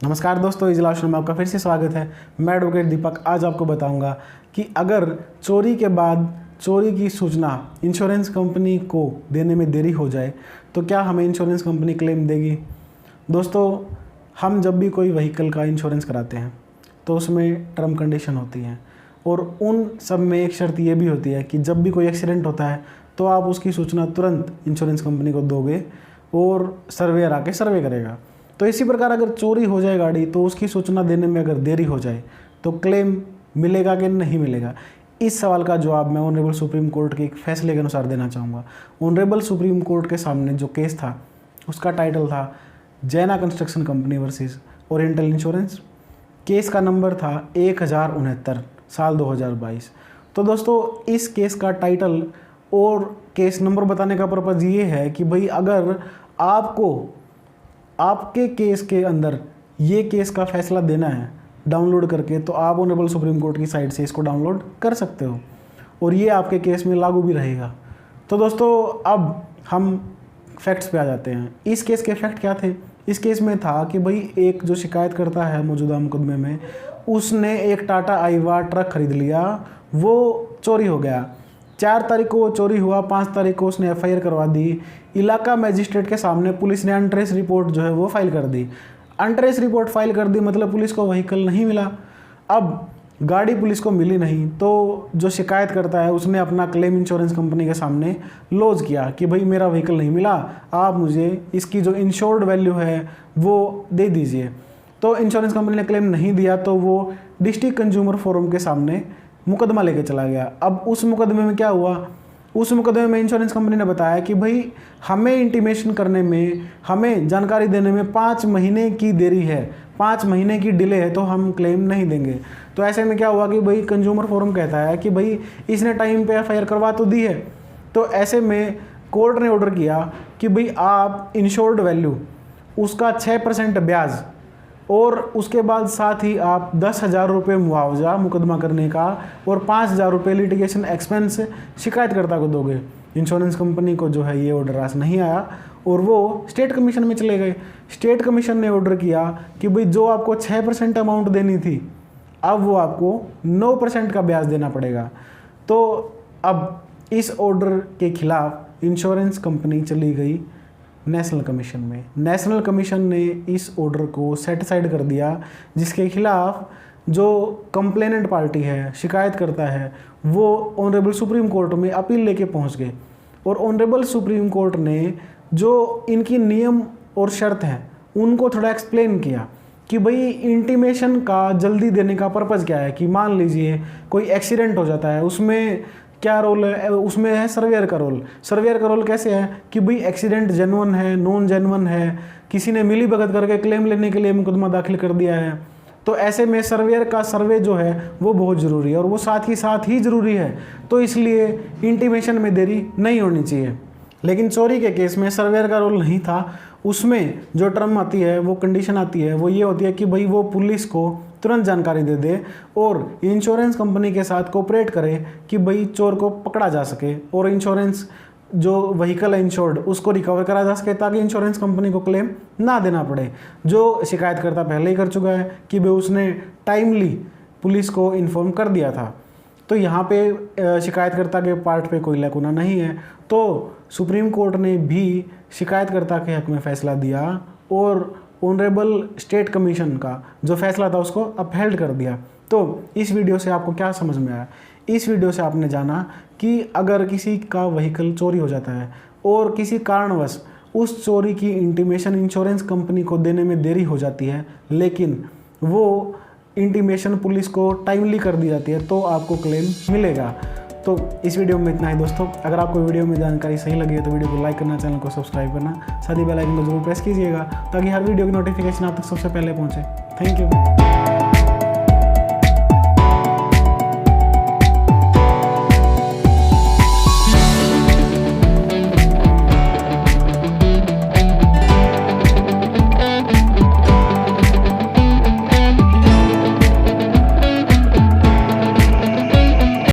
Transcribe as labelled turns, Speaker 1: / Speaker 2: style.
Speaker 1: नमस्कार दोस्तों, इजलास में आपका फिर से स्वागत है। मैं एडवोकेट दीपक आज आपको बताऊंगा कि अगर चोरी के बाद चोरी की सूचना इंश्योरेंस कंपनी को देने में देरी हो जाए तो क्या हमें इंश्योरेंस कंपनी क्लेम देगी। दोस्तों, हम जब भी कोई व्हीकल का इंश्योरेंस कराते हैं तो उसमें टर्म कंडीशन होती हैं और उन सब में एक शर्त ये भी होती है कि जब भी कोई एक्सीडेंट होता है तो आप उसकी सूचना तुरंत इंश्योरेंस कंपनी को दोगे और सर्वेयर आके सर्वे करेगा। तो इसी प्रकार अगर चोरी हो जाए गाड़ी तो उसकी सूचना देने में अगर देरी हो जाए तो क्लेम मिलेगा कि नहीं मिलेगा। इस सवाल का जवाब मैं ऑनरेबल सुप्रीम कोर्ट के एक फैसले के अनुसार देना चाहूँगा। ऑनरेबल सुप्रीम कोर्ट के सामने जो केस था उसका टाइटल था जैना construction company versus oriental insurance. Case का नंबर था 1069 साल 2022। तो दोस्तों, इस केस का टाइटल और केस नंबर बताने का पर्पज़ ये है कि भाई अगर आपको आपके केस के अंदर ये केस का फैसला देना है डाउनलोड करके तो आप ऑनरेबल सुप्रीम कोर्ट की साइट से इसको डाउनलोड कर सकते हो और ये आपके केस में लागू भी रहेगा। तो दोस्तों, अब हम फैक्ट्स पे आ जाते हैं। इस केस के फैक्ट क्या थे। इस केस में था कि भाई एक जो शिकायत करता है मौजूदा मुकदमे में, उसने एक टाटा आईवा ट्रक खरीद लिया, वो चोरी हो गया। 4 तारीख को चोरी हुआ, 5 तारीख को उसने एफआईआर करवा दी। इलाका मजिस्ट्रेट के सामने पुलिस ने अनट्रेस रिपोर्ट जो है वो फाइल कर दी। अनट्रेस रिपोर्ट फाइल कर दी मतलब पुलिस को व्हीकल नहीं मिला। अब गाड़ी पुलिस को मिली नहीं तो जो शिकायत करता है उसने अपना क्लेम इंश्योरेंस कंपनी के सामने लॉज किया कि भाई मेरा व्हीकल नहीं मिला, आप मुझे इसकी जो इंश्योर्ड वैल्यू है वो दे दीजिए। तो इंश्योरेंस कंपनी ने क्लेम नहीं दिया तो वो डिस्ट्रिक्ट कंज्यूमर फोरम के सामने मुकदमा लेके चला गया। अब उस मुकदमे में क्या हुआ, उस मुकदमे में इंश्योरेंस कंपनी ने बताया कि भाई हमें इंटीमेशन करने में, हमें जानकारी देने में 5 महीने की देरी है, 5 महीने की डिले है तो हम क्लेम नहीं देंगे। तो ऐसे में क्या हुआ कि भाई कंज्यूमर फोरम कहता है कि भाई इसने टाइम पे एफआईआर करवा तो दी है। तो ऐसे में कोर्ट ने ऑर्डर किया कि भाई आप इंश्योर्ड वैल्यू उसका 6% ब्याज और उसके बाद साथ ही आप 10,000 रुपये मुआवजा मुकदमा करने का और 5,000 रुपये लिटिगेशन एक्सपेंस शिकायतकर्ता को दोगे। इंश्योरेंस कंपनी को जो है ये ऑर्डर आज नहीं आया और वो स्टेट कमीशन में चले गए। स्टेट कमीशन ने ऑर्डर किया कि भाई जो आपको 6% अमाउंट देनी थी अब वो आपको 9% का ब्याज देना पड़ेगा। तो अब इस ऑर्डर के खिलाफ इंश्योरेंस कंपनी चली गई नेशनल कमीशन में। नेशनल कमीशन ने इस ऑर्डर को सेटिसाइड कर दिया जिसके खिलाफ जो कंप्लेनेंट पार्टी है, शिकायत करता है, वो ऑनरेबल सुप्रीम कोर्ट में अपील लेके पहुंच गए और ऑनरेबल सुप्रीम कोर्ट ने जो इनकी नियम और शर्त हैं उनको थोड़ा एक्सप्लेन किया कि भाई इंटीमेशन का जल्दी देने का पर्पज़ क्या है। कि मान लीजिए कोई एक्सीडेंट हो जाता है, उसमें क्या रोल है, उसमें है सर्वेयर का रोल। सर्वेयर का रोल कैसे है कि भाई एक्सीडेंट जेन्युइन है, नॉन जेन्युइन है, किसी ने मिली भगत करके क्लेम लेने के लिए मुकदमा दाखिल कर दिया है। तो ऐसे में सर्वेयर का सर्वे जो है वो बहुत ज़रूरी है और वो साथ ही ज़रूरी है। तो इसलिए इंटीमेशन में देरी नहीं होनी चाहिए। लेकिन चोरी के केस में सर्वेयर का रोल नहीं था। उसमें जो टर्म आती है, वो कंडीशन आती है, वो ये होती है कि भाई वो पुलिस को तुरंत जानकारी दे दे और इंश्योरेंस कंपनी के साथ कोऑपरेट करे कि भाई चोर को पकड़ा जा सके और इंश्योरेंस जो व्हीकल है इंश्योर्ड उसको रिकवर करा जा सके ताकि इंश्योरेंस कंपनी को क्लेम ना देना पड़े। जो शिकायतकर्ता पहले ही कर चुका है कि भाई उसने टाइमली पुलिस को इन्फॉर्म कर दिया था। तो यहाँ पे शिकायतकर्ता के पार्ट पे कोई लैकुना नहीं है। तो सुप्रीम कोर्ट ने भी शिकायतकर्ता के हक में फैसला दिया और ऑनरेबल स्टेट कमीशन का जो फैसला था उसको अपहेल्ड कर दिया। तो इस वीडियो से आपको क्या समझ में आया। इस वीडियो से आपने जाना कि अगर किसी का व्हीकल चोरी हो जाता है और किसी कारणवश उस चोरी की इंटीमेशन इंश्योरेंस कंपनी को देने में देरी हो जाती है लेकिन वो इंटीमेशन पुलिस को टाइमली कर दी जाती है तो आपको क्लेम मिलेगा। तो इस वीडियो में इतना ही दोस्तों। अगर आपको वीडियो में जानकारी सही लगी है तो वीडियो को लाइक करना, चैनल को सब्सक्राइब करना, साथ ही बेल आइकन को जरूर प्रेस कीजिएगा ताकि हर वीडियो की नोटिफिकेशन आप तक सबसे पहले पहुंचे। Thank you.